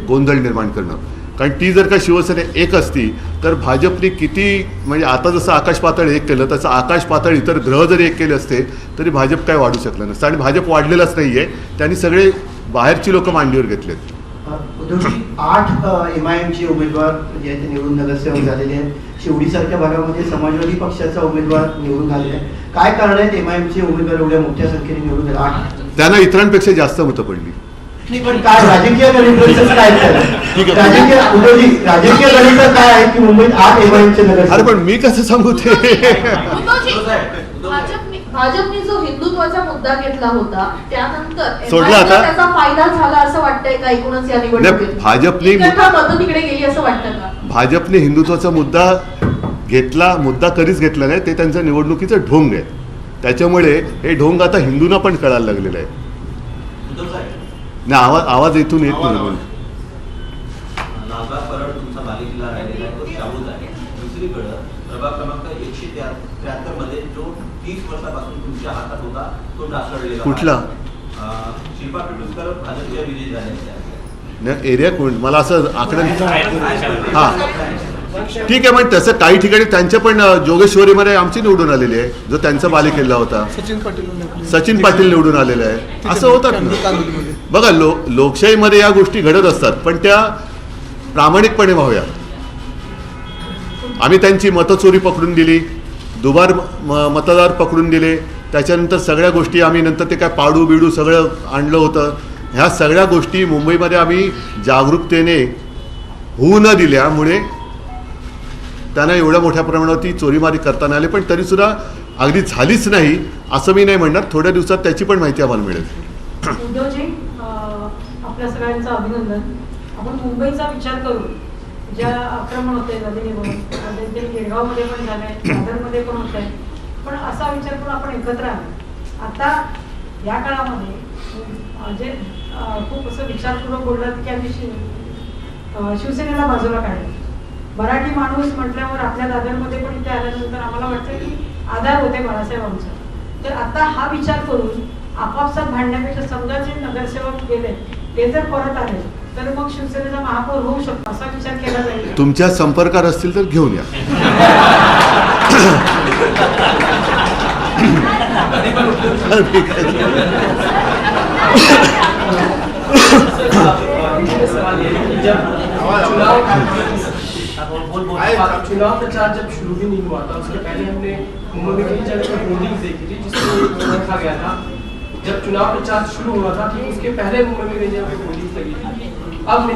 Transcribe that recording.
गोंधळ निर्माण करणं. कारण ती जर का शिवसेना एक असती तर भाजपने किती म्हणजे आता जसं आकाश पातळ एक केलं तसं आकाश पातळ इतर ग्रह जरी एक केले असते तरी भाजप काय वाढू शकलं नसतं. आणि भाजप वाढलेलंच नाही आहे, त्यांनी सगळे बाहेरची लोक मांडीवर घेतलेत. उद्धवजी 8 MIMचे उमेदवार जे आहेत ते निवडून नगरसेवक झालेले आहेत. शिवडीसारख्या भागामध्ये समाजवादी पक्षाचा उमेदवार निवडून आलेला आहे. काय कारण आहेत MIMचे उमेदवार एवढ्या मोठ्या संख्येने निवडून आले? 8 त्यांना इतरांपेक्षा जास्त मतं पडली. पण काय राजकीय गणित काय राजकीय उद्धवजी राजकीय गणित काय आहे की मुंबईत 8 MIMचे नगरसेवक? अरे पण मी कसं सांगू ते? भाजपने जो हिंदुत्वाचा मुद्दा घेतला होता त्यानंतर सोडला आता त्याचा फायदा झाला असं वाटतंय का एकूणच या निवडणुकीत? भाजपने मतं तिकडे गेली असं वाटतं का? भाजपने हिंदुत्वाचा मुद्दा घेतला, मुद्दा कधीच घेतला नाही. ते त्यांचं निवडणुकीचं ढोंग आहे. त्याच्यामुळे हे ढोंग आता हिंदूंना पण कळायला लागलेलं आहे. नाही आवाज इथून येत नाही. तुमचा बालेकिल्ला राहिलेला आहे तो शाहूच आहे. दुसरीकडे प्रभाग क्रमांक 173 मध्ये जो 30 वर्षापासून तुमच्या हातात होता तो ढासळलेला. कुठला? शिल्पा पेटुसकर भाजपच्या विजयी झाल्या. एरिया कोण मला असं आकडा हा ठीक आहे. पण तसं काही ठिकाणी त्यांच्या पण जोगेश्वरीमध्ये आमची निवडून आलेली आहे, जो त्यांचा बालेकिल्ला होता. सचिन पाटील निवडून आलेले आहे. असं होतात ना. बघा लोकशाहीमध्ये या गोष्टी घडत असतात, पण त्या प्रामाणिकपणे व्हाव्या. आम्ही त्यांची मतचोरी पकडून दिली, दुबार मतदार पकडून दिले, त्याच्यानंतर सगळ्या गोष्टी आम्ही नंतर ते काय पाडू बिडू सगळं आणलं होतं. ह्या सगळ्या गोष्टी मुंबईमध्ये आम्ही जागरूकतेने होऊ न दिल्यामुळे त्यांना एवढ्या मोठ्या प्रमाणावरती चोरीमारी करताना आले. पण तरीसुद्धा अगदी झालीच नाही असं मी नाही म्हणणार. थोड्या दिवसात त्याची पण माहिती आम्हाला मिळेल. उद्धवजी, आपल्या सगळ्यांचं अभिनंदन. आपण मुंबईचा विचार करून ज्या आक्रमण होते ते गिरगावमध्ये पण झालंय, दादरमध्ये पण होत आहे, पण असा विचार करून आपण एकत्र आलो. आता या काळामध्ये जे खूप असं विचारपूर्वक बोललात की आम्ही शिवसेनेला बाजूला काढलं. मराठी माणूस म्हटल्यावर आपल्या दादरमध्ये पण इथे आल्यानंतर आम्हाला वाटतं की आधार होते बाळासाहेबांचा. तर आता हा विचार करून आपापसात भांडण्यापेक्षा समजा जे नगरसेवक गेले ते जर परत आले तर मग शिवसेनेचा महापौर होऊ शकतो असा विचार केला जाईल. तुमच्या संपर्कात असतील तर घेऊन या. चुनाव प्रचार जब शुरू भी नहीं हुआ था उसके पहले हमने मुंबई में कई जगह पर होर्डिंग्स देखी थी जिसमें रखा गया था. जब चुनाव प्रचार शुरू हुआ था ठीक उसके पहले मुंबई में कई जगह पे होर्डिंग्स लगी थी. अब नहीं.